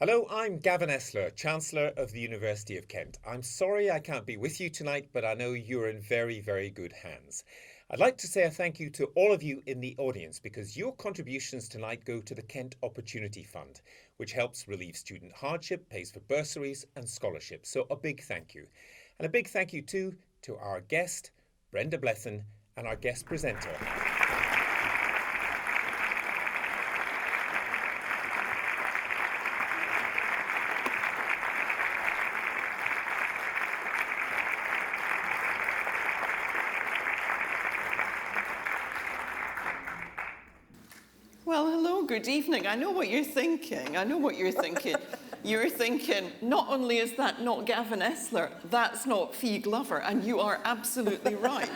Hello, I'm Gavin Esler, Chancellor of the University of Kent. I'm sorry I can't be with you tonight, but I know you're in very, very good hands. I'd like to say a thank you to all of you in the audience because your contributions tonight go to the Kent Opportunity Fund, which helps relieve student hardship, pays for bursaries and scholarships. So a big thank you. And a big thank you too to our guest, Brenda Blethyn, and our guest presenter. Well, hello, good evening. I know what you're thinking. You're thinking, not only is that not Gavin Esler, that's not Fee Glover, and you are absolutely right.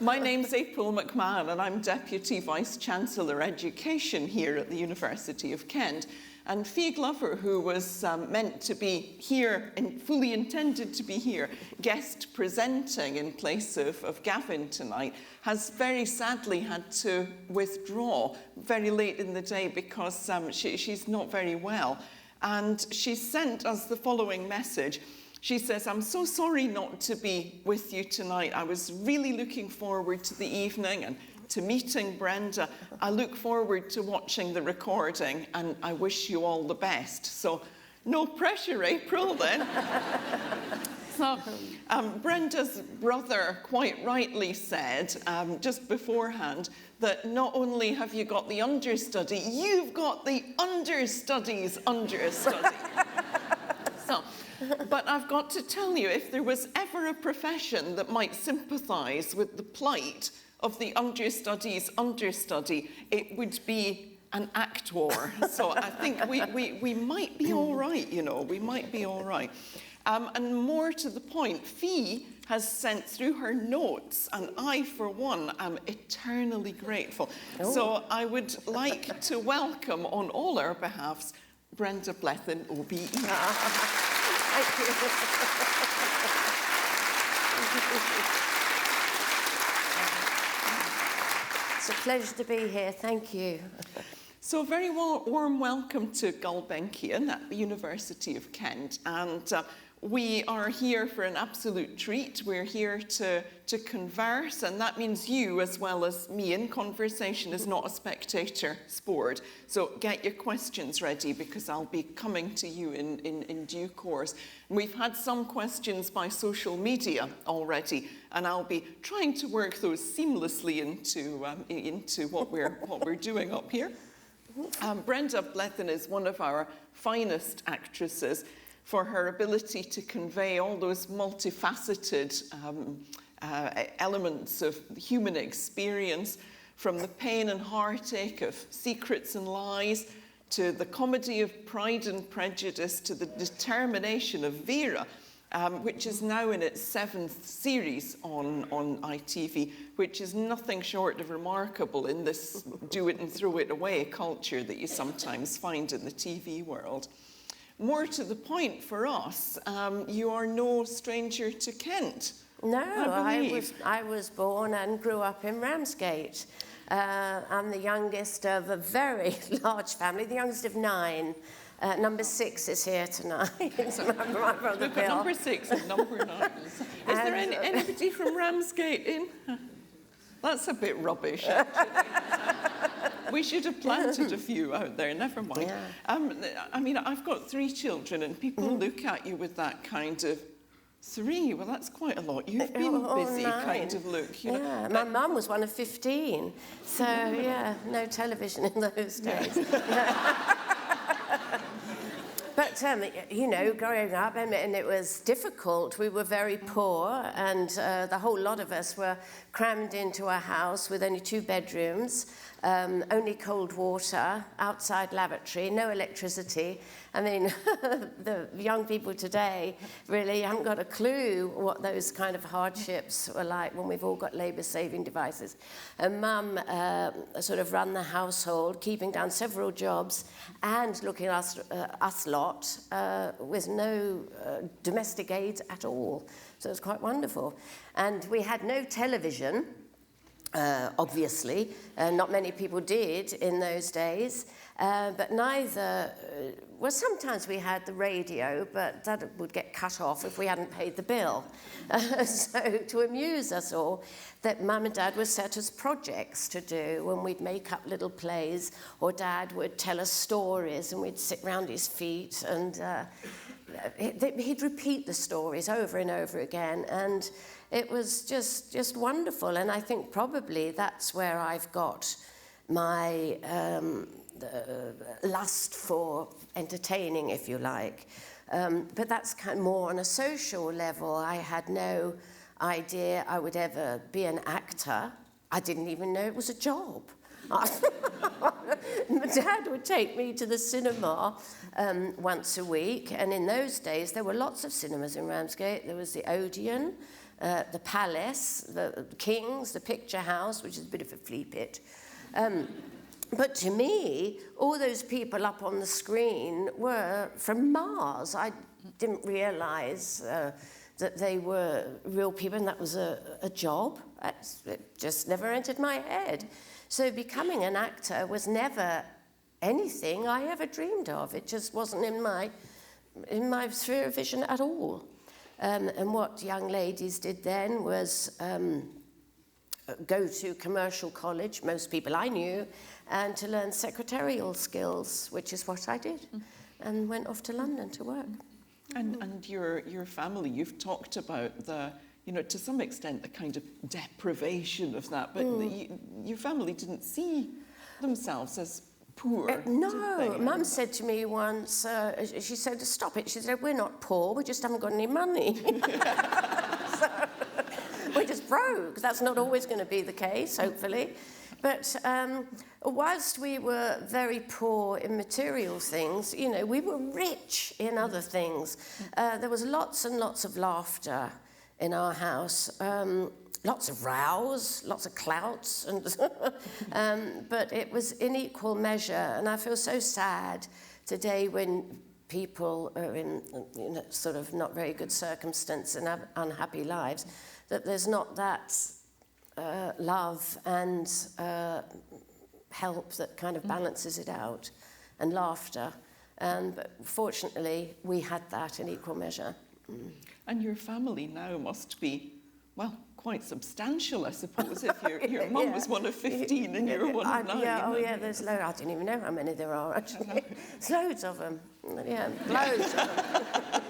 My name's April McMahon, and I'm Deputy Vice-Chancellor Education here at the University of Kent. And Fee Glover, who was meant to be here, and fully intended to be here, guest presenting in place of Gavin tonight, has very sadly had to withdraw very late in the day because she's not very well. And she sent us the following message. She says, "I'm so sorry not to be with you tonight. I was really looking forward to the evening and to meeting Brenda. I look forward to watching the recording and I wish you all the best." So no pressure, April, then. So Brenda's brother quite rightly said just beforehand that not only have you got the understudy, you've got the understudy's understudy. But I've got to tell you, if there was ever a profession that might sympathise with the plight of the understudy's understudy, it would be an actor. So I think we might be all right, you know, we might be all right. And more to the point, Fee has sent through her notes, and I, for one, am eternally grateful. Oh. So I would like to welcome, on all our behalves, Brenda Blethyn OBE. Thank you. It's a pleasure to be here. Thank you. So a very warm welcome to Gulbenkian at the University of Kent. And we are here for an absolute treat. We're here to converse, and that means you as well as me. In conversation is not a spectator sport. So get your questions ready because I'll be coming to you in due course. We've had some questions by social media already, and I'll be trying to work those seamlessly into what we're doing up here. Brenda Blethyn is one of our finest actresses for her ability to convey all those multifaceted elements of human experience, from the pain and heartache of Secrets and Lies, to the comedy of Pride and Prejudice, to the determination of Vera, which is now in its 7th series on ITV, which is nothing short of remarkable in this do it and throw it away culture that you sometimes find in the TV world. More to the point for us, you are no stranger to Kent. No, I was born and grew up in Ramsgate. I'm the youngest of a very large family, the youngest of 9. Number 6 is here tonight. My brother Bill. Number 6 and number 9. Is there anybody from Ramsgate in? That's a bit rubbish, actually. We should have planted a few out there, never mind. Yeah. I mean, I've got 3 children, and people look at you with that kind of 3. Well, that's quite a lot. You've been busy 9. Kind of look. You know. My mum was one of 15, so yeah, no television in those days. But, you know, growing up, and it was difficult. We were very poor, and the whole lot of us were crammed into a house with only 2 bedrooms, only cold water, outside lavatory, no electricity. I mean, the young people today really haven't got a clue what those kind of hardships were like when we've all got labour-saving devices. And Mum sort of ran the household, keeping down several jobs and looking after us lot with no domestic aid at all. So it was quite wonderful. And we had no television. obviously. Not many people did in those days. But neither, well, sometimes we had the radio, but that would get cut off if we hadn't paid the bill. So to amuse us all, that Mum and Dad would set us projects to do, when we'd make up little plays, or Dad would tell us stories, and we'd sit round his feet, and he'd repeat the stories over and over again, and it was just wonderful. And I think probably that's where I've got my lust for entertaining, if you like. But that's kind of more on a social level. I had no idea I would ever be an actor. I didn't even know it was a job. My dad would take me to the cinema once a week, and in those days there were lots of cinemas in Ramsgate. There was the Odeon, the Palace, the King's, the Picture House, which is a bit of a flea pit. But to me, all those people up on the screen were from Mars. I didn't realise that they were real people, and that was a job. It just never entered my head. So becoming an actor was never anything I ever dreamed of. It just wasn't in my sphere of vision at all. And what young ladies did then was go to commercial college, most people I knew, and to learn secretarial skills, which is what I did, and went off to London to work. And your family, you've talked about the, to some extent, the kind of deprivation of that, but your family didn't see themselves as poor. No, Mum said to me once, she said, stop it. She said, we're not poor, we just haven't got any money. So, we're just broke. That's not always going to be the case, hopefully. But whilst we were very poor in material things, we were rich in other things. There was lots and lots of laughter in our house, lots of rows, lots of clouts, and but it was in equal measure. And I feel so sad today when people are in sort of not very good circumstance and have unhappy lives, that there's not that love and help that kind of balances it out, and laughter. But fortunately, we had that in equal measure. And your family now must be, well, quite substantial, I suppose, if your mum was one of 15 and you're one of 9. Yeah, there's loads. I don't even know how many there are, actually. There's loads of them. Yeah, loads of them.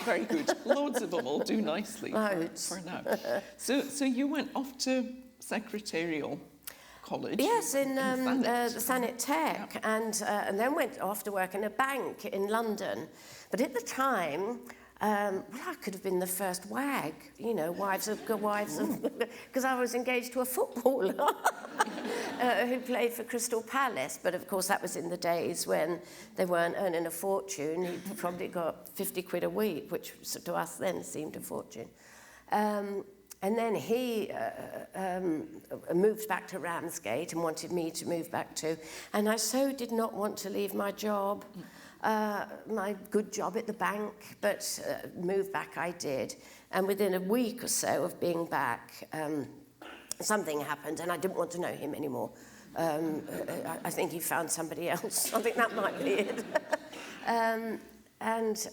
Very good. Loads of them will do nicely for now. So you went off to secretarial college? Yes, in the Thanet Tech, and then went off to work in a bank in London. But at the time, I could have been the first wag, wives of, because I was engaged to a footballer who played for Crystal Palace. But of course, that was in the days when they weren't earning a fortune. He probably got 50 quid a week, which to us then seemed a fortune. And then he moved back to Ramsgate and wanted me to move back too. And I so did not want to leave my job, my good job at the bank, but move back I did. And within a week or so of being back, something happened, and I didn't want to know him anymore. I think he found somebody else. I think that might be it. And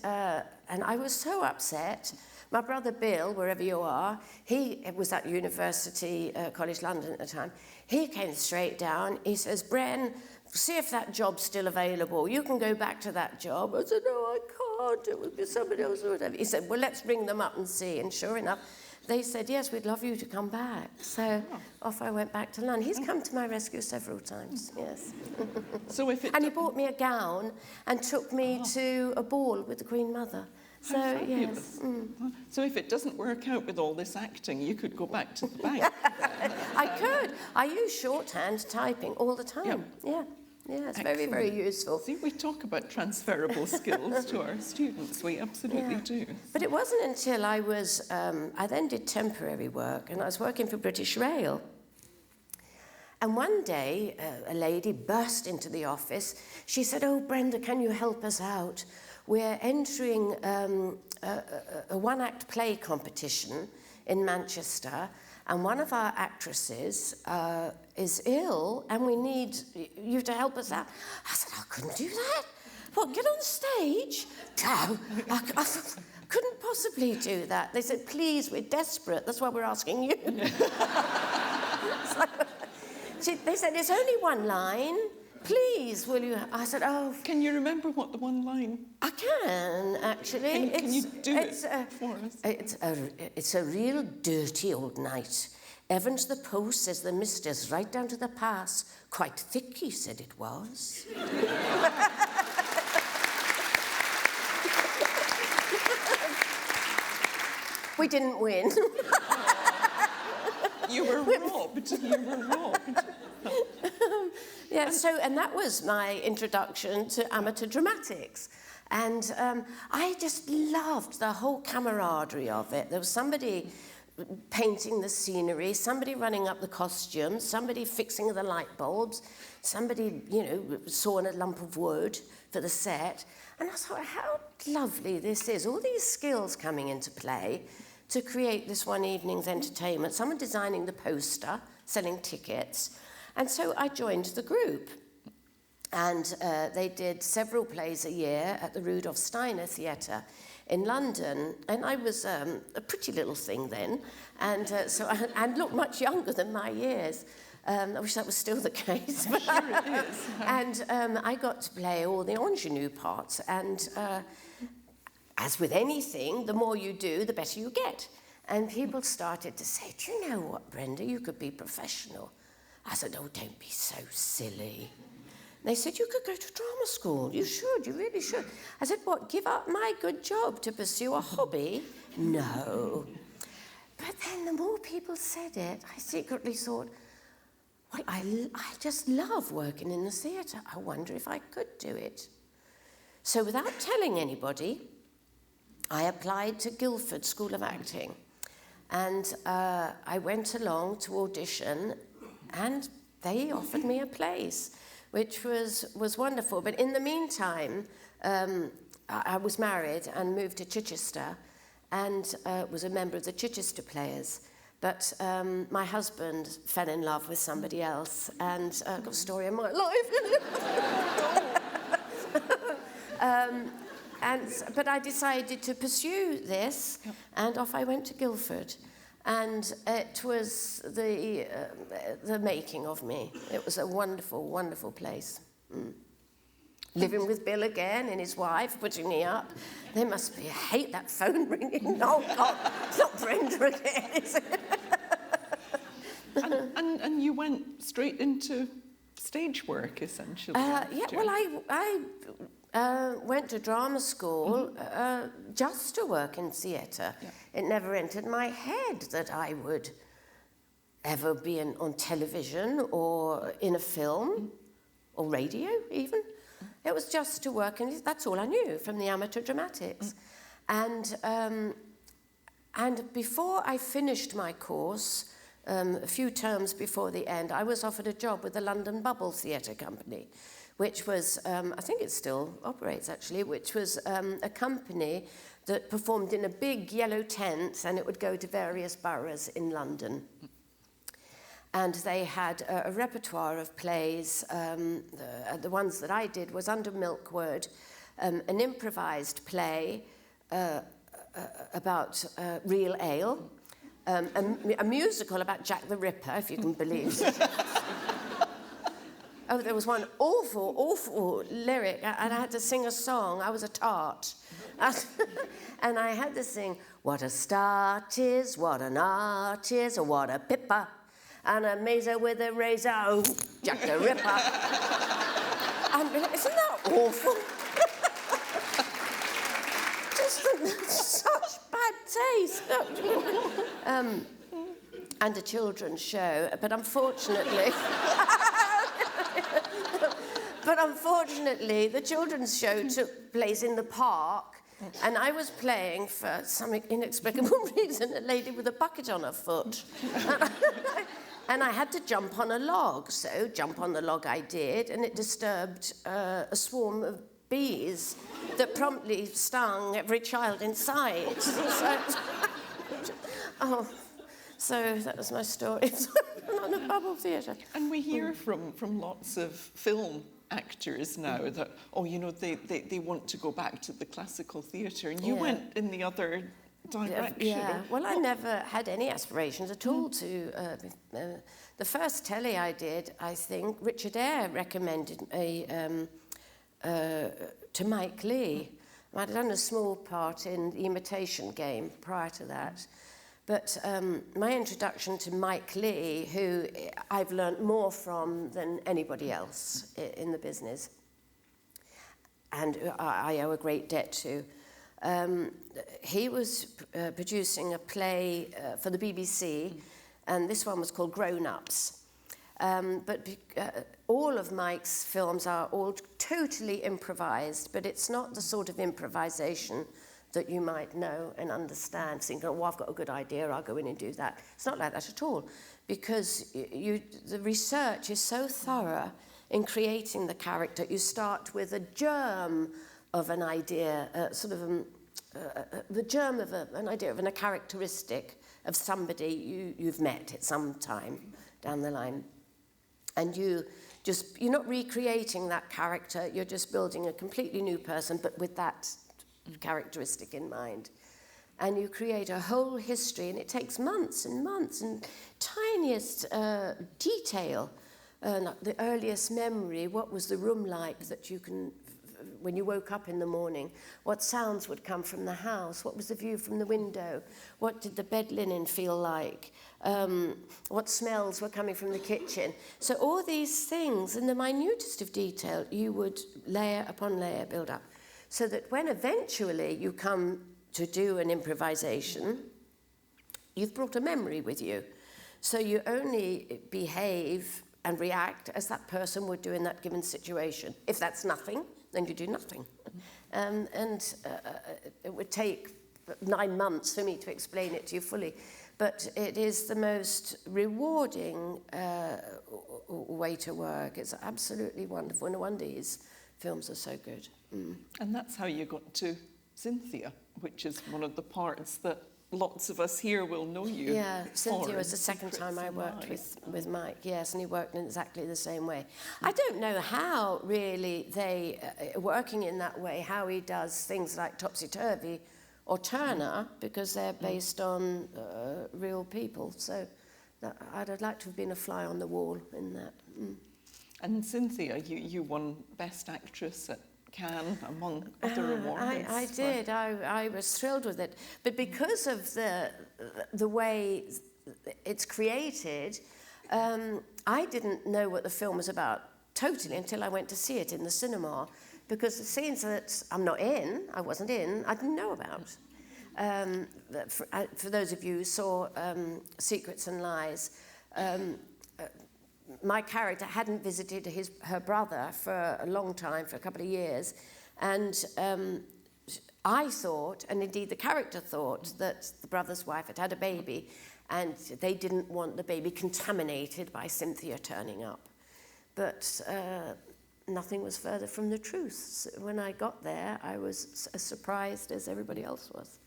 I was so upset. My brother Bill, wherever you are, he was at University College London at the time. He came straight down. He says, Bren, see if that job's still available. You can go back to that job. I said, no, I can't. It would be somebody else or whatever. He said, well, let's ring them up and see. And sure enough, they said, yes, we'd love you to come back. So off I went back to London. He's come to my rescue several times, yes. So and he bought me a gown and took me to a ball with the Queen Mother. So, yes. So if it doesn't work out with all this acting, you could go back to the bank. I could. I use shorthand typing all the time. Yeah, it's very, very useful. See, we talk about transferable skills to our students. We absolutely do. But it wasn't until I was, I then did temporary work, and I was working for British Rail. And one day, a lady burst into the office. She said, oh, Brenda, can you help us out? We're entering a one-act play competition in Manchester, and one of our actresses is ill, and we need you to help us out. I said, I couldn't do that. What, get on stage? No, I couldn't possibly do that. They said, please, we're desperate. That's why we're asking you. So, they said, there's only one line. Please, will you? I said, oh. Can you remember what the one line? I can, actually. Can you do it for us? It's a real dirty old night. Evans the post says the mist is right down to the pass. Quite thick, he said it was. We didn't win. You were robbed. You were robbed. Yeah, and that was my introduction to amateur dramatics. And I just loved the whole camaraderie of it. There was somebody painting the scenery, somebody running up the costumes, somebody fixing the light bulbs, somebody, sawing a lump of wood for the set. And I thought, how lovely this is. All these skills coming into play to create this one evening's entertainment. Someone designing the poster, selling tickets. And so I joined the group. And they did several plays a year at the Rudolf Steiner Theatre in London. And I was a pretty little thing then. And and looked much younger than my years. I wish that was still the case. Sure it is. And I got to play all the ingenue parts. And as with anything, the more you do, the better you get. And people started to say, do you know what, Brenda, you could be professional. I said, oh, don't be so silly. They said, you could go to drama school. You should, you really should. I said, what, give up my good job to pursue a hobby? No. But then the more people said it, I secretly thought, well, I just love working in the theatre. I wonder if I could do it. So without telling anybody, I applied to Guildford School of Acting. And I went along to audition, and they offered me a place, which was wonderful. But in the meantime, I was married and moved to Chichester, and was a member of the Chichester Players. But my husband fell in love with somebody else, and got a story of my life. But I decided to pursue this, and off I went to Guildford. And it was the making of me. It was a wonderful, wonderful place. Living with Bill again and his wife, putting me up. They must be, I hate that phone ringing. Oh, God, it's not Brenda again, is it? And you went straight into stage work, essentially. I went to drama school just to work in theatre. Yeah. It never entered my head that I would ever be on television or in a film or radio even. It was just to work, and that's all I knew from the amateur dramatics. And before I finished my course, a few terms before the end, I was offered a job with the London Bubble Theatre Company, which was, I think it still operates actually, which was a company that performed in a big yellow tent, and it would go to various boroughs in London. And they had a repertoire of plays. The ones that I did was Under Milkward, an improvised play about real ale, a musical about Jack the Ripper, if you can believe it. Oh, there was one awful, awful lyric, and I had to sing a song. I was a tart. And I had to sing, what a start is, what an art is, or what a pipper, and a mazer with a razor, oh, Jack the Ripper. Isn't that awful? Just such bad taste. And a children's show, but unfortunately... the children's show took place in the park, and I was playing, for some inexplicable reason, a lady with a bucket on her foot. And I had to jump on a log, so jump on the log I did, and it disturbed a swarm of bees that promptly stung every child in sight. So that was my story. On the Bubble Theatre. And we hear from lots of film actors now that, oh, you know, they want to go back to the classical theatre, and you went in the other direction. Yeah, well, I never had any aspirations at all to... the first telly I did, I think, Richard Eyre recommended me to Mike Leigh. I'd done a small part in The Imitation Game prior to that. But my introduction to Mike Leigh, who I've learnt more from than anybody else in the business, and I owe a great debt to, he was producing a play for the BBC, and this one was called Grown Ups. But all of Mike's films are all totally improvised, but it's not the sort of improvisation that you might know and understand, thinking, oh, I've got a good idea, I'll go in and do that. It's not like that at all, because the research is so thorough in creating the character. You start with a germ of an idea, the germ of an idea of a characteristic of somebody you've met at some time down the line. And you're not recreating that character, you're just building a completely new person, but with that characteristic in mind. And you create a whole history, and it takes months and months, and tiniest detail, the earliest memory, what was the room like that you can, when you woke up in the morning, what sounds would come from the house, what was the view from the window, what did the bed linen feel like, what smells were coming from the kitchen. So all these things, in the minutest of detail, you would layer upon layer build up. So that when eventually you come to do an improvisation, you've brought a memory with you. So you only behave and react as that person would do in that given situation. If that's nothing, then you do nothing. It would take 9 months for me to explain it to you fully. But it is the most rewarding way to work. It's absolutely wonderful. No wonder his films are so good. And that's how you got to Cynthia, which is one of the parts that lots of us here will know you. Yeah, Cynthia was the second time I worked with Mike, yes, and he worked in exactly the same way. I don't know how really they, working in that way, how he does things like Topsy Turvy or Turner, because they're based on real people. So I'd like to have been a fly on the wall in that. And Cynthia, you won Best Actress at Cannes, among other awards. I did. I was thrilled with it. But because of the way it's created, I didn't know what the film was about totally until I went to see it in the cinema. Because the scenes that I wasn't in, I didn't know about. For those of you who saw Secrets and Lies, my character hadn't visited her brother for a long time, for a couple of years, and I thought, and indeed the character thought, that the brother's wife had had a baby, and they didn't want the baby contaminated by Cynthia turning up. But nothing was further from the truth. So when I got there, I was as surprised as everybody else was.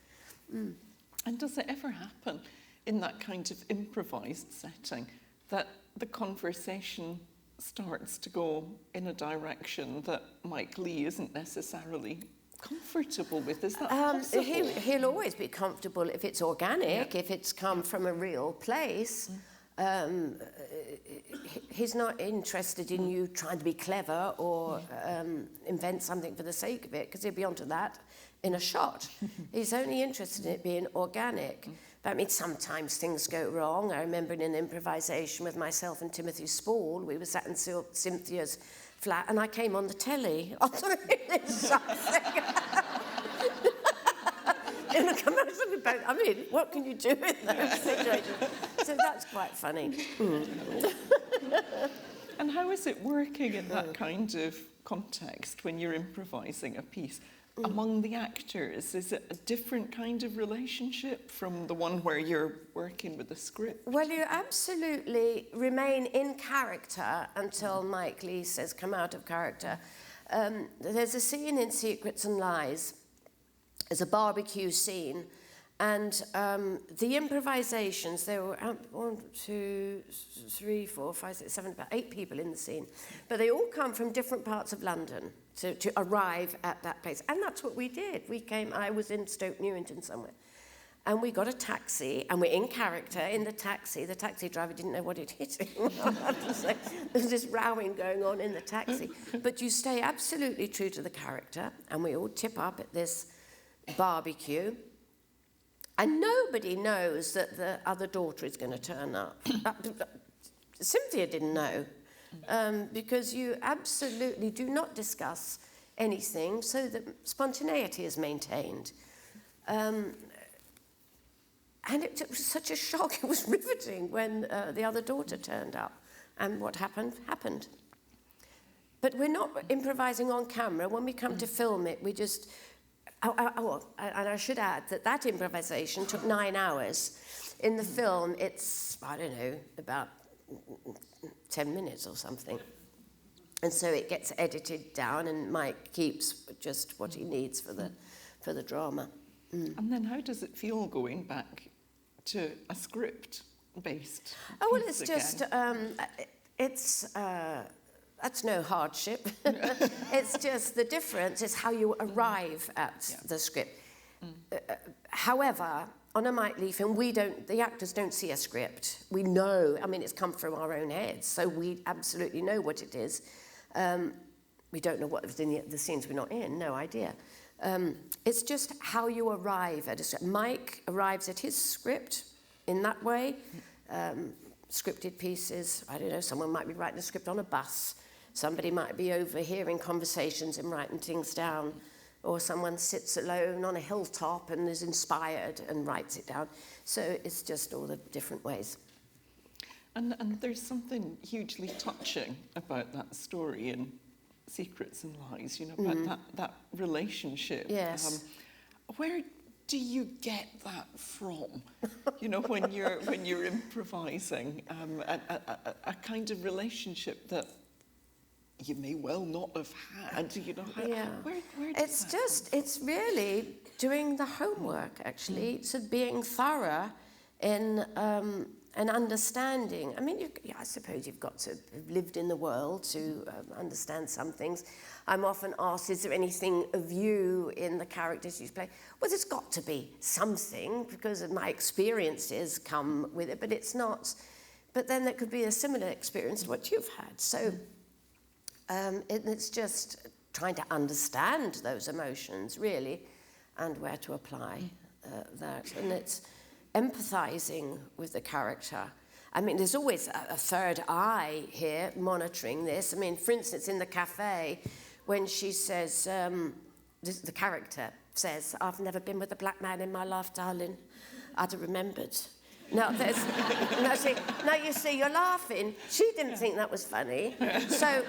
And does it ever happen in that kind of improvised setting that the conversation starts to go in a direction that Mike Leigh isn't necessarily comfortable with? Is that possible? He'll always be comfortable if it's organic, if it's come from a real place. He's not interested in you trying to be clever or invent something for the sake of it, because he'll be onto that in a shot. He's only interested in it being organic. But I mean, sometimes things go wrong. I remember in an improvisation with myself and Timothy Spall, we were sat in Cynthia's flat, and I came on the telly. In a commercial about, I mean, what can you do in those situations? So that's quite funny. And how is it working in that kind of context when you're improvising a piece? Among the actors, is it a different kind of relationship from the one where you're working with the script? Well, you absolutely remain in character until Mike Leigh says, come out of character. There's a scene in Secrets and Lies. There's a barbecue scene, And the improvisations, there were 1, 2, 3, 4, 5, 6, 7, about 8 people in the scene. But they all come from different parts of London to arrive at that place. And that's what we did. I was in Stoke Newington somewhere. And we got a taxi, and we're in character in the taxi. The taxi driver didn't know what had hit him. I have to say. There was this rowing going on in the taxi. But you stay absolutely true to the character, and we all tip up at this barbecue. And nobody knows that the other daughter is going to turn up. Cynthia didn't know, because you absolutely do not discuss anything so that spontaneity is maintained. And it was such a shock. It was riveting when the other daughter turned up. And what happened, happened. But we're not improvising on camera. When we come to film it, we just... and I should add that improvisation took 9 hours. In the film, it's, I don't know, about 10 minutes or something. And so it gets edited down, and Mike keeps just what he needs for the drama. And then how does it feel going back to a script-based Oh, well, piece it's again? just, that's no hardship. It's just the difference is how you arrive at the script. However, on a Mike Leigh film, the actors don't see a script. We know, I mean, it's come from our own heads, so we absolutely know what it is. We don't know what was in the scenes we're not in, no idea. It's just how you arrive at a script. Mike arrives at his script in that way. Scripted pieces, I don't know, someone might be writing a script on a bus. Somebody might be overhearing conversations and writing things down. Or someone sits alone on a hilltop and is inspired and writes it down. So it's just all the different ways. And there's something hugely touching about that story in Secrets and Lies, you know, about that relationship. Yes. Where do you get that from? You know, when you're improvising, a kind of relationship that you may well not have had. You know, where does that come from? It's really doing the homework, actually. So being thorough in and understanding. I mean, I suppose you've got to have lived in the world to understand some things. I'm often asked, is there anything of you in the characters you play? Well, there's got to be something, because of my experiences come with it, but it's not. But then there could be a similar experience to what you've had. So it's just trying to understand those emotions, really, and where to apply that. And it's empathizing with the character. I mean, there's always a third eye here monitoring this. I mean, for instance, in the cafe, when she says, the character says, "I've never been with a black man in my life, darling. I'd have remembered." Now, you see, you're laughing. She didn't think that was funny. So,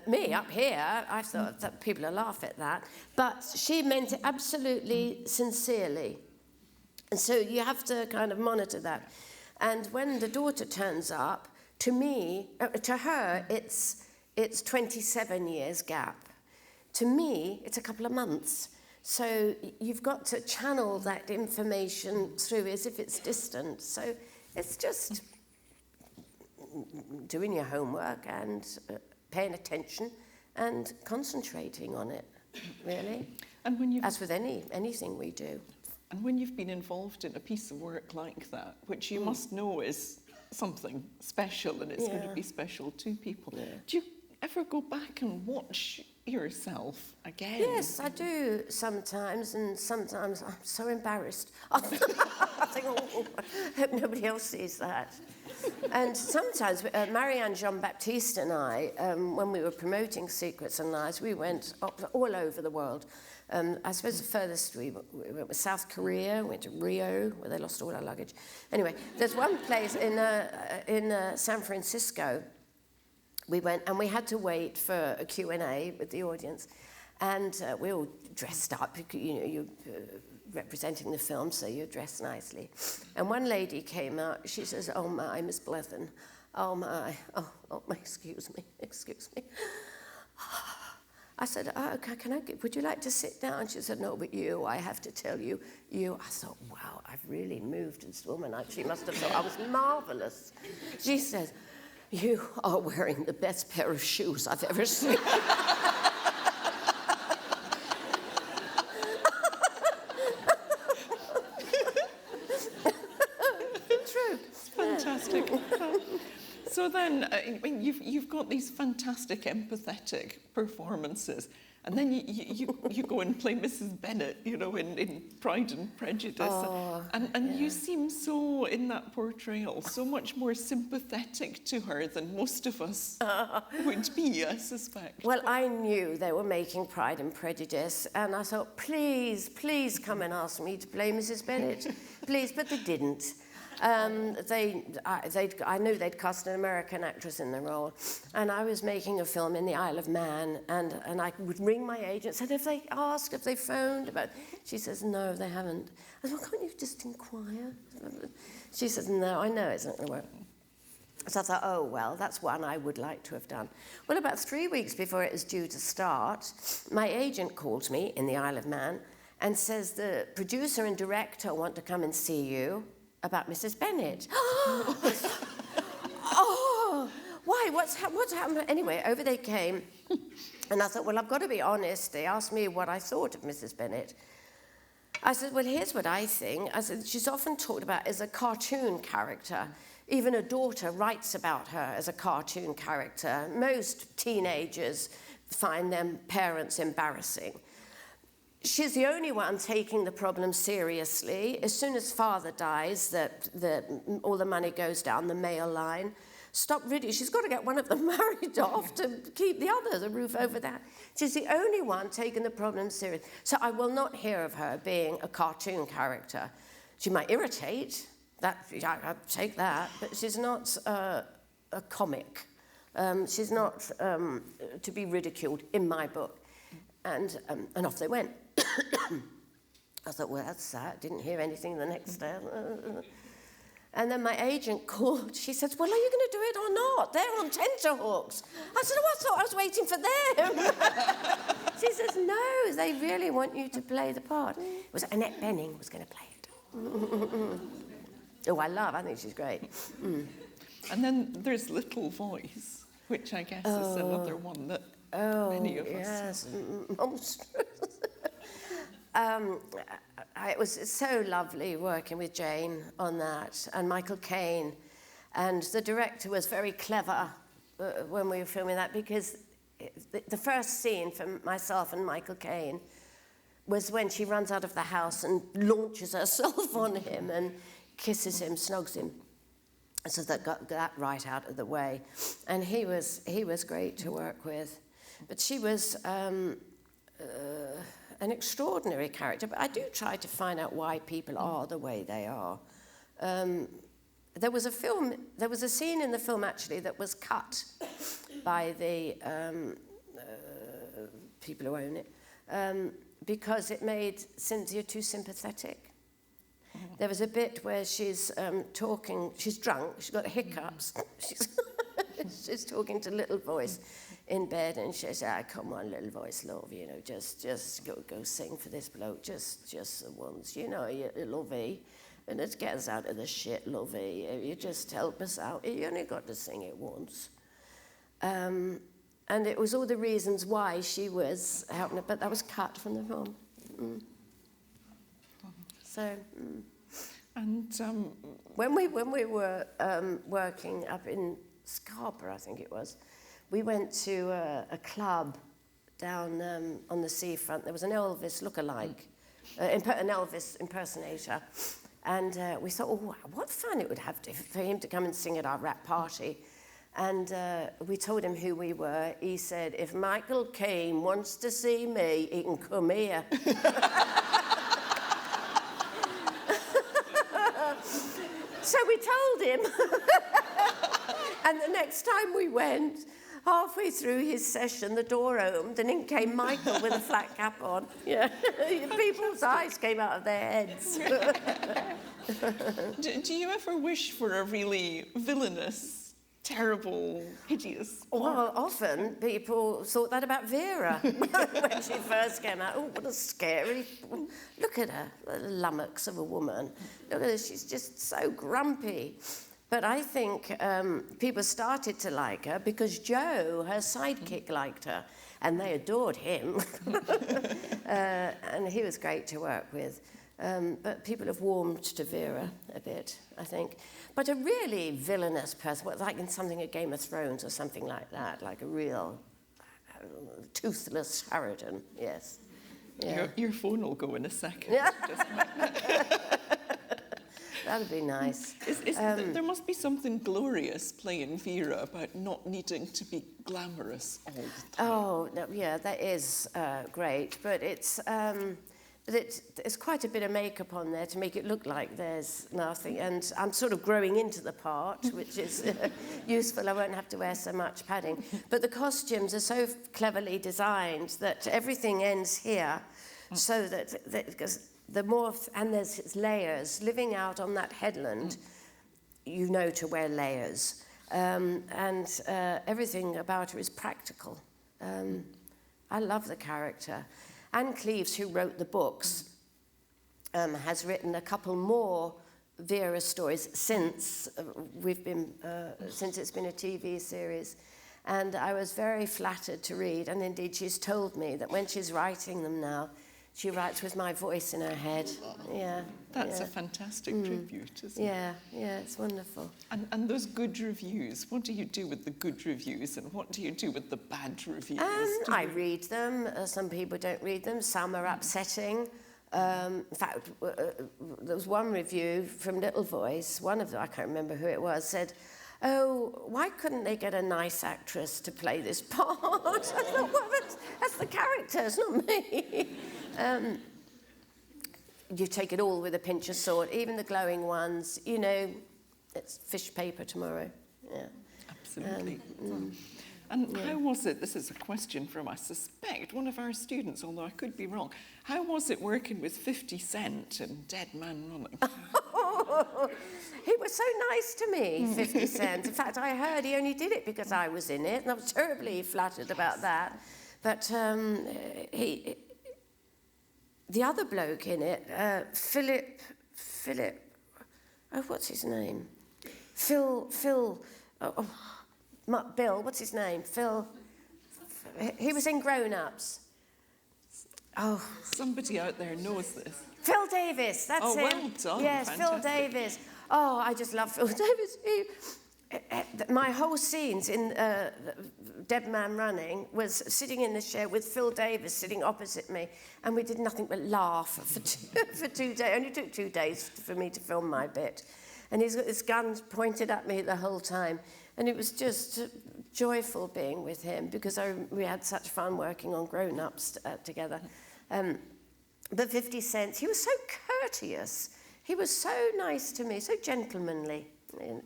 me up here, I thought that people will laugh at that. But she meant it absolutely sincerely. And so you have to kind of monitor that. And when the daughter turns up, to her, it's 27 years gap. To me, it's a couple of months. So you've got to channel that information through as if it's distant. So it's just doing your homework and paying attention and concentrating on it, really. And when as with anything we do. And when you've been involved in a piece of work like that, which you must know is something special and it's going to be special to people, do you ever go back and watch yourself again? Yes, I do sometimes, and sometimes I'm so embarrassed. I think, I hope nobody else sees that. And sometimes Marianne Jean-Baptiste and I, when we were promoting Secrets and Lies, we went all over the world. I suppose the furthest we went was South Korea, went to Rio, where they lost all our luggage. Anyway, there's one place in San Francisco. We went, and we had to wait for a Q&A with the audience. And we all dressed up. You know, you're representing the film, so you're dressed nicely. And one lady came out. She says, "Oh, my, Miss Blethyn. Oh, my. Oh, excuse me. I said, oh, okay, would you like to sit down? She said, no, but I have to tell you. I thought, wow, I've really moved this woman. She must have thought I was marvellous. She says, you are wearing the best pair of shoes I've ever seen. True. Fantastic. So then, you've got these fantastic empathetic performances, and then you go and play Mrs. Bennet, in Pride and Prejudice, and you seem so, in that portrayal, so much more sympathetic to her than most of us would be, I suspect. Well, I knew they were making Pride and Prejudice, and I thought, please come and ask me to play Mrs. Bennet, please, but they didn't. I knew they'd cast an American actress in the role, and I was making a film in the Isle of Man, and I would ring my agent, said, have they asked, have they phoned about? She says, no, they haven't. I said, well, can't you just inquire? She says, no, I know it's not going to work. So I thought, oh, well, that's one I would like to have done. Well, about 3 weeks before it was due to start, my agent called me in the Isle of Man and says, the producer and director want to come and see you about Mrs. Bennet. Oh, why? What's happened? Anyway, over they came, and I thought, well, I've got to be honest. They asked me what I thought of Mrs. Bennet. I said, well, here's what I think. I said, she's often talked about as a cartoon character. Even a daughter writes about her as a cartoon character. Most teenagers find their parents embarrassing. She's the only one taking the problem seriously. As soon as father dies, all the money goes down the male line. Stop really. She's got to get one of them married off to keep the other, the roof over that. She's the only one taking the problem serious. So I will not hear of her being a cartoon character. She might irritate. I'll take that. But she's not a comic. She's not to be ridiculed in my book. And off they went. I thought, well, that's sad. Didn't hear anything the next day. And then my agent called. She said, well, are you going to do it or not? They're on tenterhooks. I said, oh, I thought I was waiting for them. She says, no, they really want you to play the part. It was Annette Bening was going to play it. Oh, I think she's great. And then there's Little Voice, which I guess is another one that many of us. Yes, monstrous. It was so lovely working with Jane on that, and Michael Caine. And the director was very clever when we were filming that, because the first scene for myself and Michael Caine was when she runs out of the house and launches herself on him and kisses him, snogs him. So that got that right out of the way. And he was great to work with. But she was an extraordinary character. But I do try to find out why people are the way they are. There was a scene in the film, actually, that was cut by the people who own it, because it made Cynthia too sympathetic. There was a bit where she's talking, she's drunk, she's got hiccups, she's talking to Little Voice in bed, and she says, come on, Little Voice, love, just go sing for this bloke, just once, you lovey, and let's get us out of the shit, lovey, you just help us out, you only got to sing it once. And it was all the reasons why she was helping, but that was cut from the film. So, and when we were working up in Scarborough, I think it was, we went to a club down on the seafront. There was an Elvis lookalike, an Elvis impersonator, and we thought, oh, what fun it would have for him to come and sing at our wrap party. And we told him who we were. He said, if Michael Caine wants to see me, he can come here. So we told him. And the next time we went, halfway through his session, the door opened, and in came Michael with a flat cap on. Yeah. People's eyes came out of their heads. Do you ever wish for a really villainous terrible, hideous. Well, often people thought that about Vera when she first came out. Oh, what a scary... Look at her, the lummox of a woman. Look at her, she's just so grumpy. But I think people started to like her because Joe, her sidekick, liked her, and they adored him. And he was great to work with. But people have warmed to Vera a bit, I think. But a really villainous person, like in something like Game of Thrones or something like that, like a real toothless harridan, yes. Yeah. Your phone will go in a second. Yeah. That'd be nice. There must be something glorious playing Vera about not needing to be glamorous all the time. Oh, no, yeah, that is great, but it's quite a bit of makeup on there to make it look like there's nothing, and I'm sort of growing into the part, which is useful. I won't have to wear so much padding. But the costumes are so cleverly designed that everything ends here, so that because the more, and there's layers. Living out on that headland, you know to wear layers. And everything about her is practical. I love the character. Anne Cleeves, who wrote the books, has written a couple more Vera stories since since it's been a TV series. And I was very flattered to read, and indeed she's told me that when she's writing them now, she writes with my voice in her head. Yeah. That's a fantastic tribute, isn't it? Yeah, it's wonderful. And those good reviews, what do you do with the good reviews and what do you do with the bad reviews? I read them. Some people don't read them. Some are upsetting. In fact, there was one review from Little Voice, one of them, I can't remember who it was, said, "Oh, why couldn't they get a nice actress to play this part?" I thought, well, that's the character, it's not me. You take it all with a pinch of salt, even the glowing ones, you know, it's fish paper tomorrow. Yeah. Absolutely. And how was it, this is a question from, I suspect, one of our students, although I could be wrong, how was it working with 50 Cent and Dead Man Running? He was so nice to me, 50 Cent. In fact, I heard he only did it because I was in it, and I was terribly flattered about that. But the other bloke in it, Philip, oh, what's his name? Bill, what's his name? Phil, he was in Grown Ups. Oh. Somebody out there knows this. Phil Davis, that's him. Oh, well done. Yes, fantastic. Phil Davis. Oh, I just love Phil Davis. My whole scenes in Dead Man Running was sitting in the chair with Phil Davis sitting opposite me, and we did nothing but laugh for 2 days. It only took 2 days for me to film my bit. And he's got his gun pointed at me the whole time. And it was just joyful being with him because we had such fun working on Grown Ups together. But 50 Cent, he was so courteous. He was so nice to me, so gentlemanly,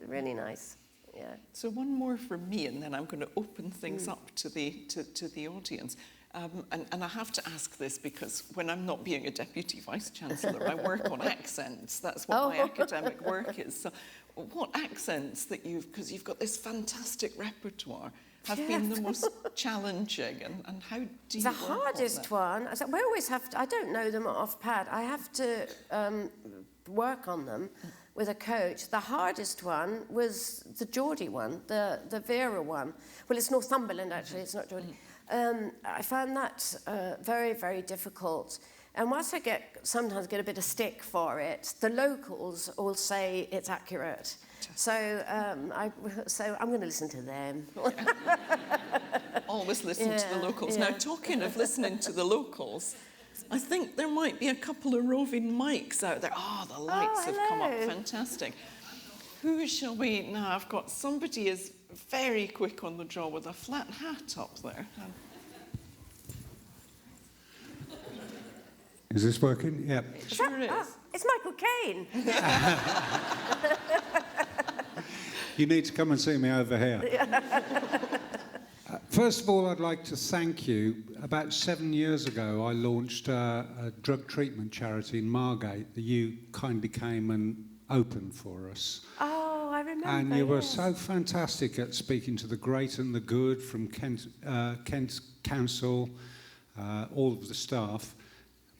really nice. Yeah. So one more from me, and then I'm going to open things up to the audience. And I have to ask this because when I'm not being a Deputy Vice-Chancellor, I work on accents. That's what my academic work is. So what accents that because you've got this fantastic repertoire, have been the most challenging, and how do you The work hardest on one, we always have to, I don't know them off pad, I have to work on them with a coach. The hardest one was the Geordie one, the Vera one. Well, it's Northumberland, actually, it's not Geordie. I found that very, very difficult. And once I sometimes get a bit of stick for it, the locals all say it's accurate. So I'm going to listen to them. Always listen to the locals. Now, talking of listening to the locals, I think there might be a couple of roving mics out there. Oh, the lights have come up. Fantastic. Who shall we... Now, I've got somebody is very quick on the draw with a flat hat up there. Is this working? Yep. It sure is. It's Michael Caine. You need to come and see me over here. First of all, I'd like to thank you. About 7 years ago, I launched a drug treatment charity in Margate that you kindly came and opened for us. Oh, I remember remember, you were yes. so fantastic at speaking to the great and the good from Kent Council, all of the staff.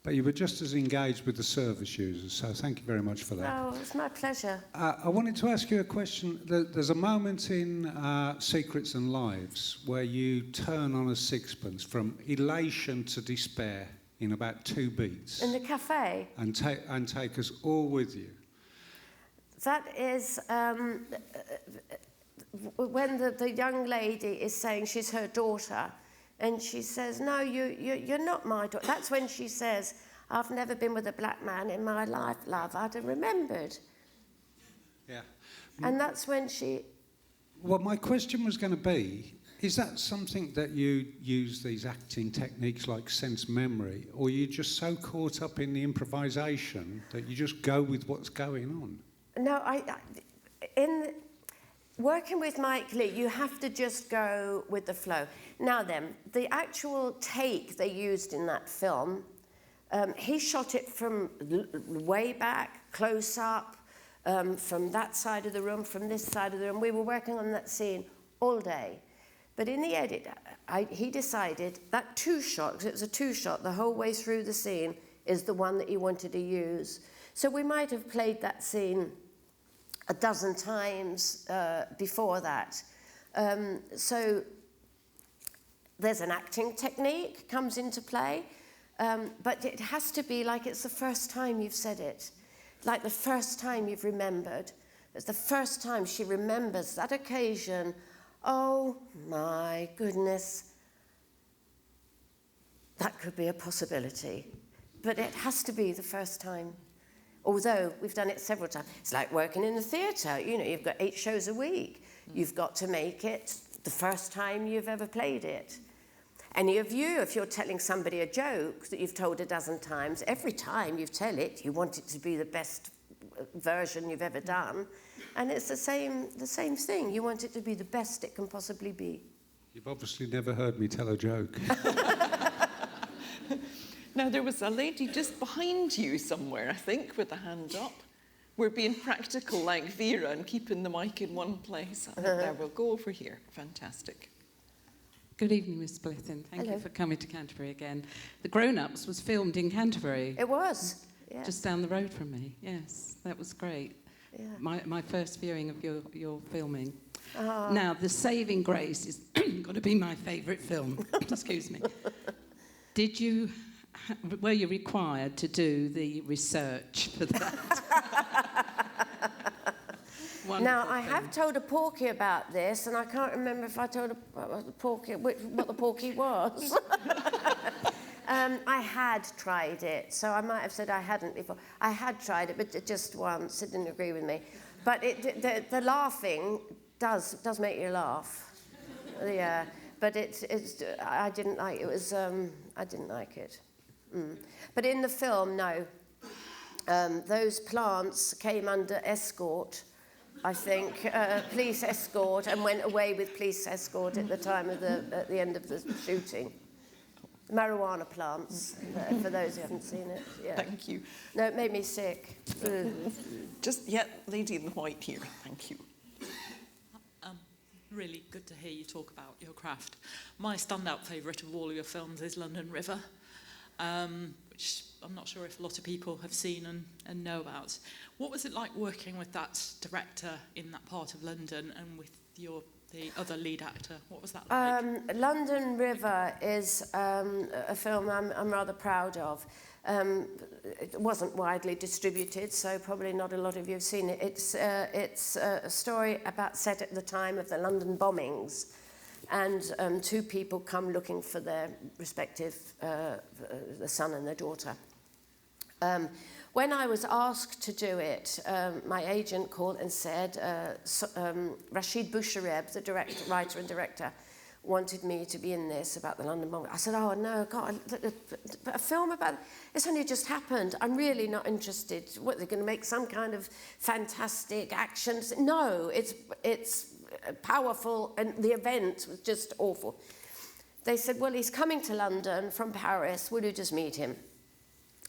But you were just as engaged with the service users, so thank you very much for that. Oh, it's my pleasure. I wanted to ask you a question. There's a moment in Secrets and Lives where you turn on a sixpence from elation to despair in about 2 beats. In the cafe? And take us all with you. That is when the young lady is saying she's her daughter, and she says, no, you're not my daughter. That's when she says, I've never been with a black man in my life, love. I'd have remembered. Yeah. And that's when she... Well, my question was going to be, is that something that you use these acting techniques like sense memory, or are you just so caught up in the improvisation that you just go with what's going on? No, in working with Mike Lee, you have to just go with the flow. Now then, the actual take they used in that film, he shot it from way back, close up, from that side of the room, from this side of the room. We were working on that scene all day. But in the edit, he decided that 2-shot, because it was a 2-shot the whole way through the scene, is the one that he wanted to use. So we might have played that scene a dozen times before that. So there's an acting technique comes into play, but it has to be like it's the first time you've said it, like the first time you've remembered. It's the first time she remembers that occasion. Oh my goodness, that could be a possibility, but it has to be the first time. Although we've done it several times. It's like working in the theatre. You know, you've got 8 shows a week. You've got to make it the first time you've ever played it. Any of you, if you're telling somebody a joke that you've told a dozen times, every time you tell it, you want it to be the best version you've ever done. And it's the same thing. You want it to be the best it can possibly be. You've obviously never heard me tell a joke. Now, there was a lady just behind you somewhere, I think, with a hand up. We're being practical like Vera and keeping the mic in one place. I think there, we'll go over here. Fantastic. Good evening, Miss Blethyn. Thank Hello. you for coming to Canterbury again. The Grown Ups was filmed in Canterbury. It was, yeah. Just down the road from me. Yes, that was great. Yeah. My first viewing of your filming. Oh. Now, The Saving Grace is going to be my favourite film. Excuse me. Were you required to do the research for that? Now, I have told a porky about this, and I can't remember if I told the porky what the porky was. I had tried it, so I might have said I hadn't before. I had tried it, but just once. It didn't agree with me. But the laughing does make you laugh. Yeah, but I didn't like it. I didn't like it. But in the film, no. Those plants came under escort, I think, police escort, and went away with police escort at the time of at the end of the shooting. Marijuana plants, for those who haven't seen it. Yeah. Thank you. No, it made me sick. Lady in the white here. Thank you. Really good to hear you talk about your craft. My standout favourite of all of your films is London River, which I'm not sure if a lot of people have seen and know about. What was it like working with that director in that part of London and with the other lead actor? What was that like? London River is a film I'm rather proud of. It wasn't widely distributed, so probably not a lot of you have seen it. It's a story set at the time of the London bombings, and 2 people come looking for their respective, the son and their daughter. When I was asked to do it, my agent called and said, Rashid Bouchereb, the writer and director, wanted me to be in this about the London bombing. I said, oh no, God, a film about, it's only just happened. I'm really not interested. What, they're going to make some kind of fantastic action? No, it's powerful, and the event was just awful. They said, well, he's coming to London from Paris. Will you just meet him?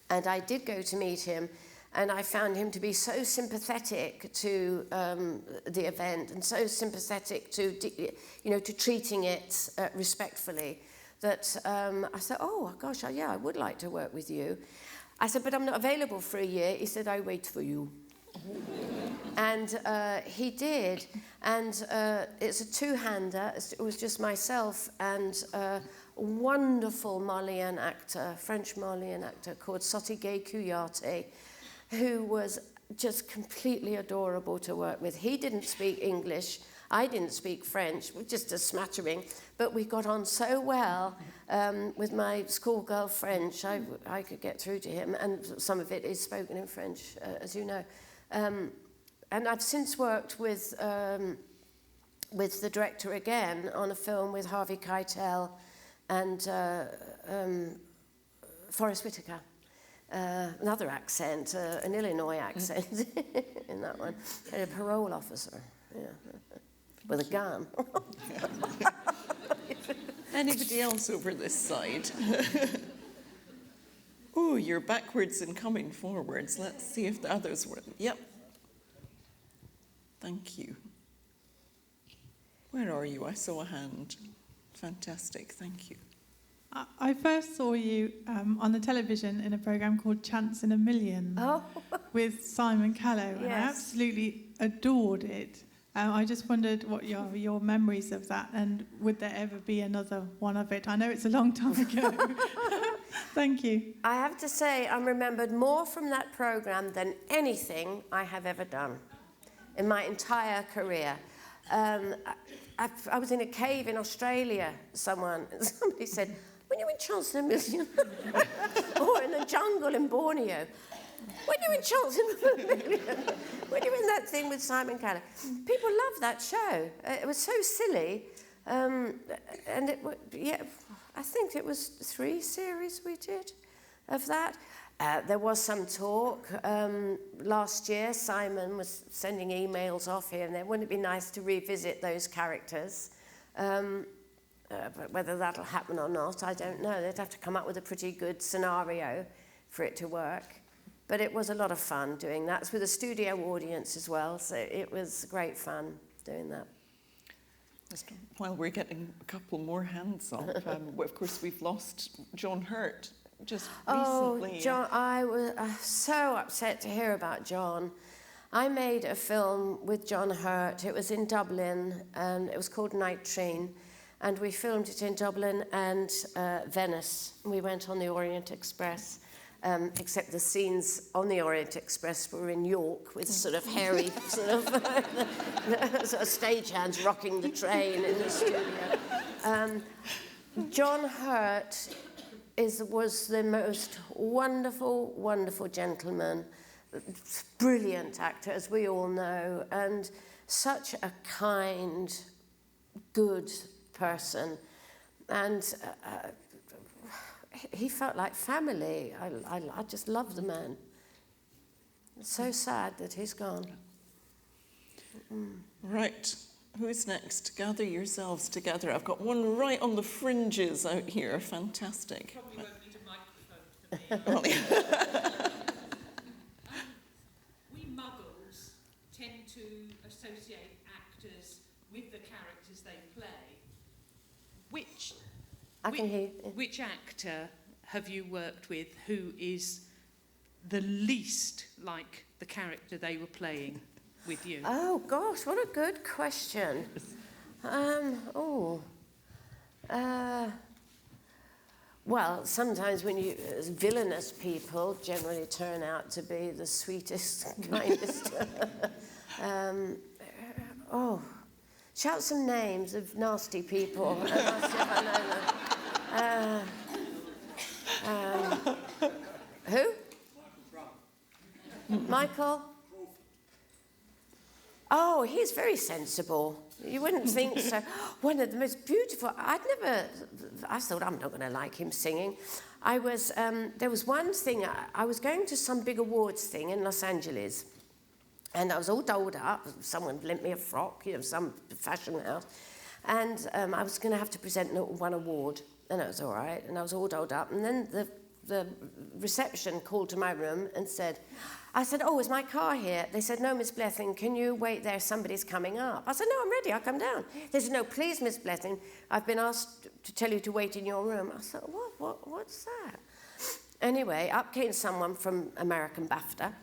And I did go to meet him, And I found him to be so sympathetic to the event and so sympathetic to, to treating it respectfully that I said, oh, gosh, yeah, I would like to work with you. I said, but I'm not available for a year. He said, I wait for you. And he did. And it's a two-hander. It was just myself and a wonderful Malian actor, French Malian actor called Sotigay Kouyaté, who was just completely adorable to work with. He didn't speak English. I didn't speak French, just a smattering, but we got on so well with my schoolgirl French. I could get through to him, and some of it is spoken in French, as you know. And I've since worked with the director again on a film with Harvey Keitel and Forrest Whitaker. Another accent, an Illinois accent in that one. And a parole officer, yeah, with a gun. Anybody else over this side? Oh, you're backwards and coming forwards. Let's see if the others were. Yep. Thank you. Where are you? I saw a hand. Fantastic. Thank you. I first saw you on the television in a programme called Chance in a Million with Simon Callow, and I absolutely adored it. I just wondered what your memories of that, and would there ever be another one of it? I know it's a long time ago. Thank you. I have to say I'm remembered more from that programme than anything I have ever done in my entire career. I was in a cave in Australia, somebody said, when you in Chance in a Million? Or in the jungle in Borneo. When you in Chance in a Million? When you in that thing with Simon Callow? People loved that show. It was so silly. And I think it was 3 series we did of that. There was some talk last year. Simon was sending emails off here, and wouldn't it be nice to revisit those characters? But whether that'll happen or not, I don't know. They'd have to come up with a pretty good scenario for it to work. But it was a lot of fun doing that. It's with a studio audience as well, so it was great fun doing that. While we're getting a couple more hands up, of course we've lost John Hurt just recently. Oh, John, I was so upset to hear about John. I made a film with John Hurt. It was in Dublin, and it was called Night Train. And we filmed it in Dublin and Venice. We went on the Orient Express, except the scenes on the Orient Express were in York with sort of hairy sort of stagehands rocking the train in the studio. John Hurt was the most wonderful, wonderful gentleman, brilliant actor, as we all know, and such a kind, good person, and he felt like family. I just love the man. It's so sad that he's gone. Right, who's next? Gather yourselves together. I've got one right on the fringes out here. Fantastic. Probably won't need a microphone for me. We muggles tend to associate actors with the characters they play. Which actor have you worked with who is the least like the character they were playing with you? Oh gosh, what a good question. Well, sometimes when villainous people generally turn out to be the sweetest, kindest. Shout some names of nasty people. And I'll see if I know them. Who? Michael? Oh, he's very sensible. You wouldn't think so. One of the most beautiful. I thought, I'm not going to like him singing. There was one thing, I was going to some big awards thing in Los Angeles. And I was all dolled up. Someone lent me a frock, some fashion house. And I was going to have to present one award. And it was all right. And I was all dolled up. And then the reception called to my room and said, I said, oh, is my car here? They said, no, Miss Blethyn, can you wait there? Somebody's coming up. I said, no, I'm ready. I'll come down. They said, no, please, Miss Blethyn, I've been asked to tell you to wait in your room. I said, what's that? Anyway, up came someone from American BAFTA,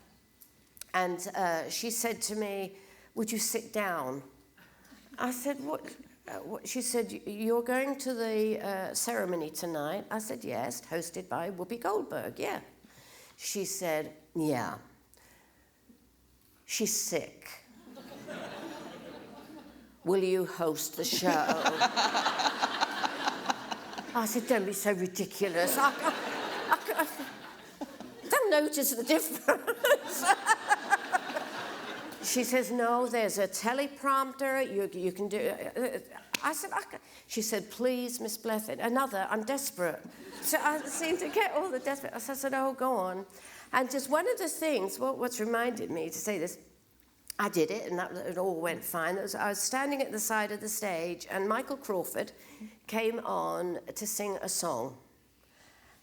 and she said to me, would you sit down? I said, what? She said, you're going to the ceremony tonight? I said, yes, hosted by Whoopi Goldberg, yeah. She said, yeah. She's sick. Will you host the show? I said, don't be so ridiculous. They'll notice the difference. She says, no, there's a teleprompter, you can do it. I said, she said, please, Miss Blethyn, I'm desperate. So I seemed to get all the desperate. So I said, oh, go on. And just one of the things, what's reminded me to say this, I did it, and it all went fine. I was standing at the side of the stage, and Michael Crawford came on to sing a song.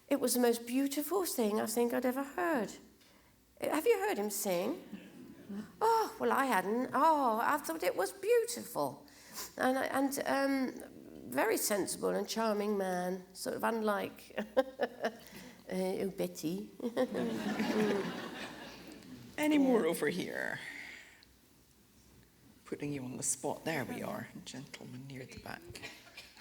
It was the most beautiful thing I think I'd ever heard. Have you heard him sing? Oh, well, I hadn't. Oh, I thought it was beautiful. And very sensible and charming man, sort of unlike oh, Betty. Any more over here? Putting you on the spot. There we are, gentleman near the back.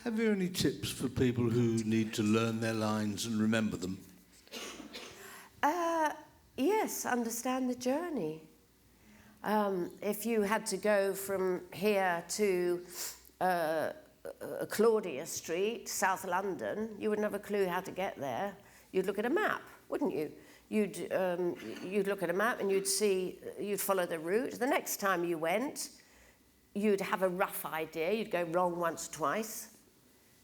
Have you any tips for people who need to learn their lines and remember them? Yes, understand the journey. If you had to go from here to Claudia Street, South London, you wouldn't have a clue how to get there. You'd look at a map, wouldn't you? You'd look at a map and you'd follow the route. The next time you went, you'd have a rough idea. You'd go wrong once, twice,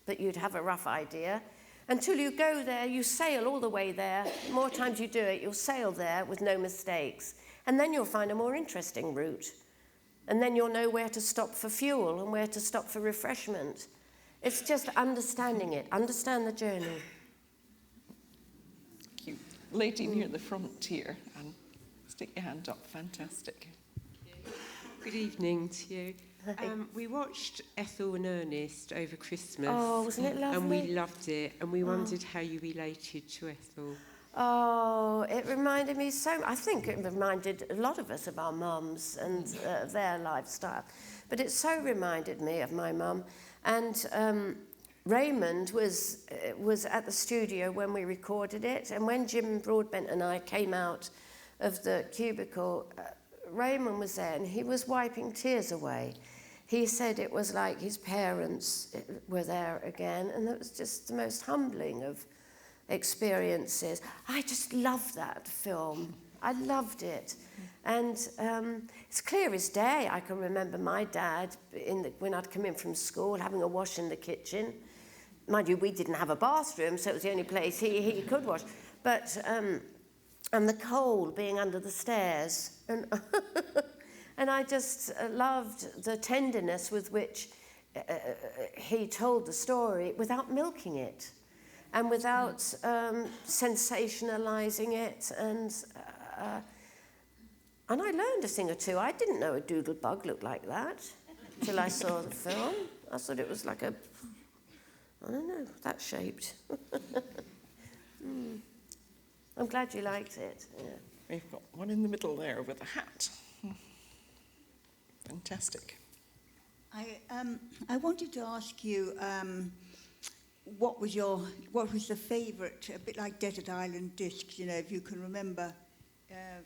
but you'd have a rough idea. Until you go there, you sail all the way there. The more times you do it, you'll sail there with no mistakes. And then you'll find a more interesting route. And then you'll know where to stop for fuel and where to stop for refreshment. It's just understanding it. Understand the journey. Thank you. Lady near the front here, and stick your hand up. Fantastic. Good evening to you. We watched Ethel and Ernest over Christmas. Oh, wasn't it lovely? And we loved it, and we wondered how you related to Ethel. Oh, it reminded me I think it reminded a lot of us of our mums and their lifestyle. But it so reminded me of my mum. And Raymond was at the studio when we recorded it. And when Jim Broadbent and I came out of the cubicle, Raymond was there and he was wiping tears away. He said it was like his parents were there again. And it was just the most humbling of experiences. I just loved that film. I loved it. And it's clear as day. I can remember my dad, when I'd come in from school, having a wash in the kitchen. Mind you, we didn't have a bathroom, so it was the only place he could wash. But, and the coal being under the stairs. And, and I just loved the tenderness with which he told the story without milking it. And without sensationalizing it, and I learned a thing or two. I didn't know a doodlebug looked like that till I saw the film. I thought it was like I don't know, that shaped. I'm glad you liked it. Yeah. We've got one in the middle there with a hat. Fantastic. I wanted to ask you. What was the favourite, a bit like Desert Island Discs, if you can remember,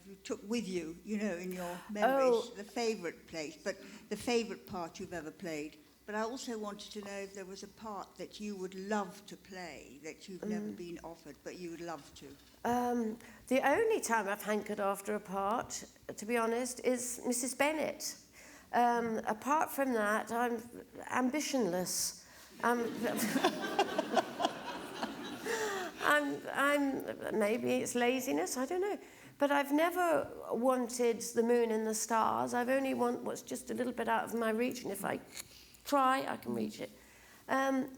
you took with you, in your memories, the favourite place, but the favourite part you've ever played. But I also wanted to know if there was a part that you would love to play, that you've never been offered, but you would love to. The only time I've hankered after a part, to be honest, is Mrs. Bennet. Apart from that, I'm ambitionless. Maybe it's laziness, I don't know. But I've never wanted the moon and the stars. I've only want what's just a little bit out of my reach, and if I try, I can reach it.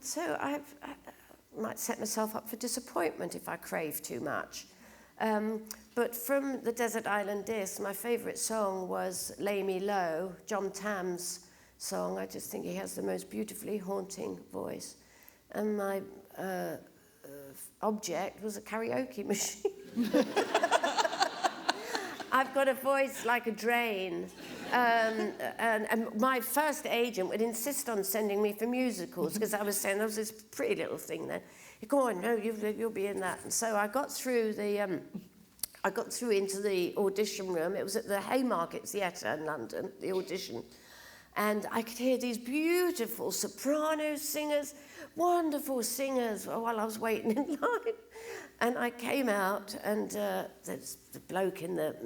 So I might set myself up for disappointment if I crave too much. But from the Desert Island Disc, my favourite song was Lay Me Low, John Tam's song. I just think he has the most beautifully haunting voice. And my object was a karaoke machine. I've got a voice like a drain. And my first agent would insist on sending me for musicals because I was saying there was this pretty little thing there. You go on, no, you'll be in that. And so I got through into the audition room. It was at the Haymarket Theatre in London, the audition. And I could hear these beautiful soprano singers, wonderful singers, while I was waiting in line. And I came out, and there's the bloke in the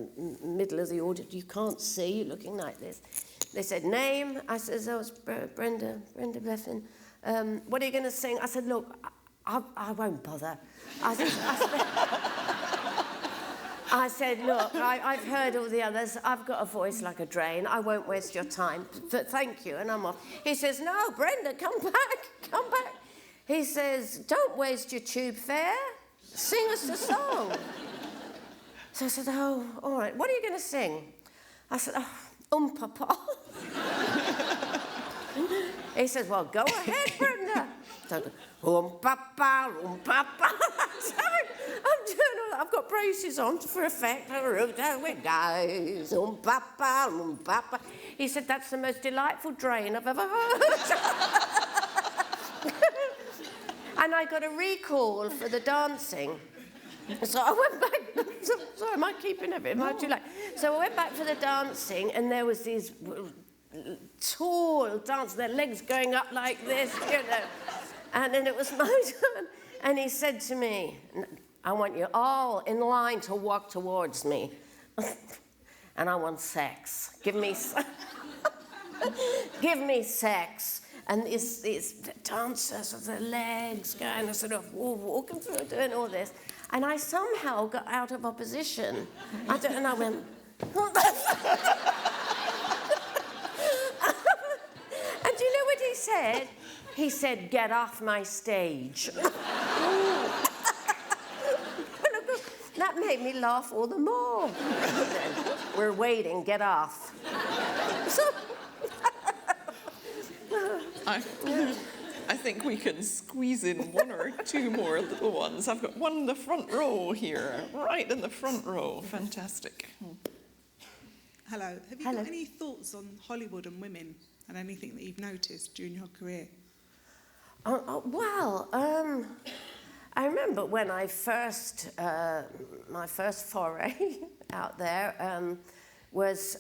middle of the audience. You can't see, you're looking like this. They said, name. I said, that was Brenda Blethyn. What are you going to sing? I said, look, I won't bother. I said, look, I've heard all the others. I've got a voice like a drain. I won't waste your time. But thank you. And I'm off. He says, no, Brenda, come back. He says, don't waste your tube fare. Sing us a song. So I said, oh, all right. What are you going to sing? I said, Papa. He says, well, go ahead, Brenda. So I go, Papa. I'm doing all that. I've got braces on for effect. There it goes. Papa. He said, that's the most delightful drain I've ever heard. And I got a recall for the dancing. So I went back. Sorry, am I keeping it? Am I too late? So I went back for the dancing, and there was these tall dancers, their legs going up like this, you know. And then it was my turn. And he said to me, I want you all in line to walk towards me. And I want sex. Give me sex. And these dancers with their legs going, sort of walking through, doing all this. And I somehow got out of opposition. And I went... And do you know what he said? He said, get off my stage. That made me laugh all the more. We're waiting, get off. I think we can squeeze in one or two more little ones. I've got one in the front row here, right in the front row. Fantastic. Hello. Have you got any thoughts on Hollywood and women and anything that you've noticed during your career? I remember when I first, my first foray out there was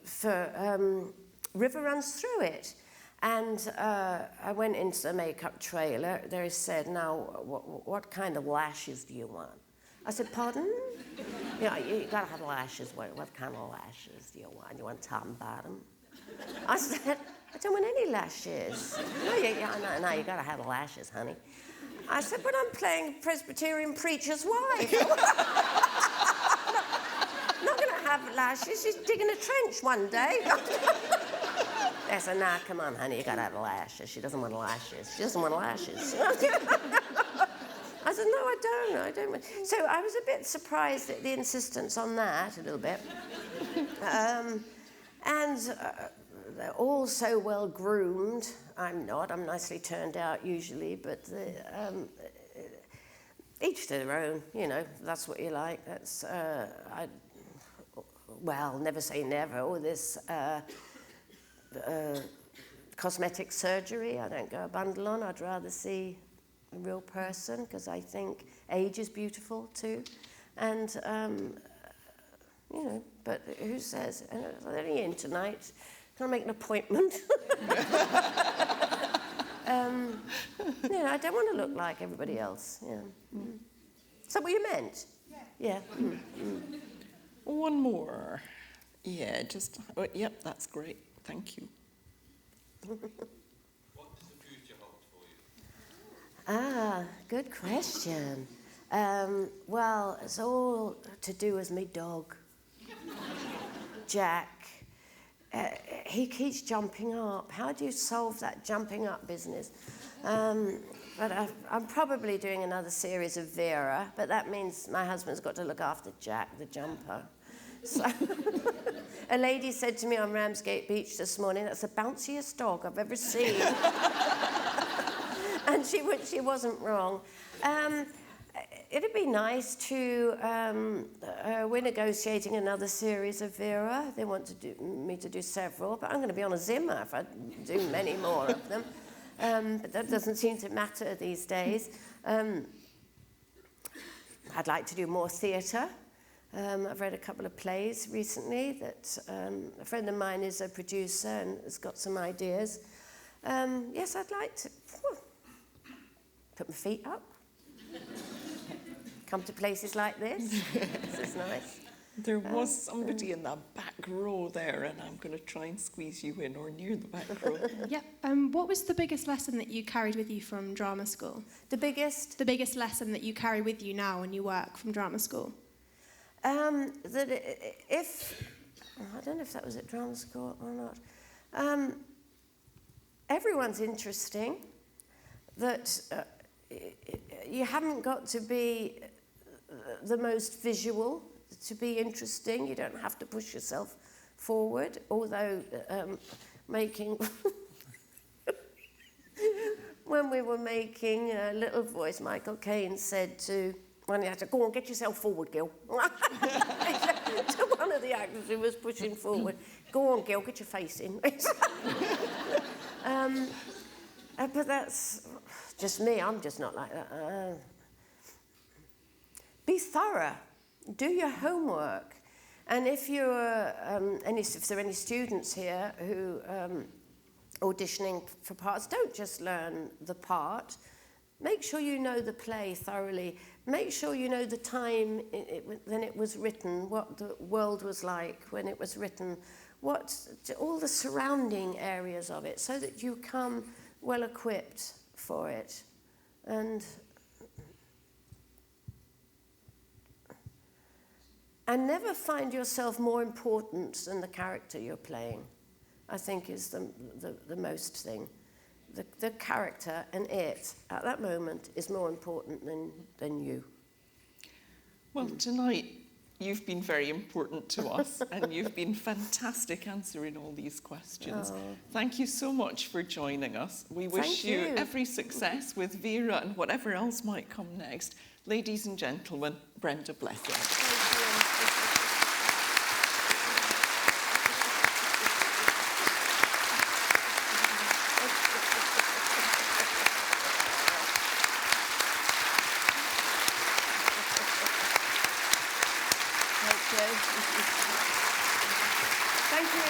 for River Runs Through It. And I went into the makeup trailer. They said, now, what kind of lashes do you want? I said, pardon? You got to have lashes. What kind of lashes do you want? You want top and bottom? I said, I don't want any lashes. No, you got to have lashes, honey. I said, but I'm playing Presbyterian preacher's wife. Not going to have lashes. She's digging a trench one day. I said, nah, come on, honey, you got to have lashes. She doesn't want lashes. She doesn't want lashes. I said, no, I don't want. So I was a bit surprised at the insistence on that, a little bit. They're all so well groomed. I'm not. I'm nicely turned out usually, but each to their own. You know, that's what you like. That's never say never. All this cosmetic surgery, I don't go a bundle on. I'd rather see a real person because I think age is beautiful too, and you know. But who says? They're only in tonight. Can I make an appointment? I don't want to look like everybody else. Yeah. Mm. Is that what you meant? Yeah. One more. Yeah, just... Oh, yep, that's great. Thank you. What does the future hold for you? Good question. Well, it's all to do with me dog, Jack. He keeps jumping up. How do you solve that jumping up business? But I'm probably doing another series of Vera, but that means my husband's got to look after Jack, the jumper. So a lady said to me on Ramsgate Beach this morning, that's the bounciest dog I've ever seen. And she wasn't wrong. It'd be nice to, we're negotiating another series of Vera. They want me to do several, but I'm going to be on a Zimmer if I do many more of them. But that doesn't seem to matter these days. I'd like to do more theatre. I've read a couple of plays recently that a friend of mine is a producer and has got some ideas. Yes, I'd like to put my feet up. Come to places like this. This is nice. There was somebody in that back row there, and I'm going to try and squeeze you in, or near the back row. Yeah. What was the biggest lesson that you carried with you from drama school? The biggest lesson that you carry with you now when you work from drama school? I don't know if that was at drama school or not. Everyone's interesting. That you haven't got to be the most visual to be interesting. You don't have to push yourself forward, although making when we were making Little Voice, Michael Caine said to one of the actors, "Go on, get yourself forward, Gil." To one of the actors who was pushing forward, "Go on, Gil, get your face in." But that's just me. I'm just not like that. Be thorough. Do your homework. And if you're, if there are any students here who auditioning for parts, don't just learn the part. Make sure you know the play thoroughly. Make sure you know the time when it was written, what the world was like when it was written, all the surrounding areas of it, so that you come well equipped for it. And never find yourself more important than the character you're playing, I think is the most thing. The character and it, at that moment, is more important than you. Well, tonight, you've been very important to us, and you've been fantastic answering all these questions. Oh. Thank you so much for joining us. We wish you every success with Vera and whatever else might come next. Ladies and gentlemen, Brenda Blethyn. Thank you.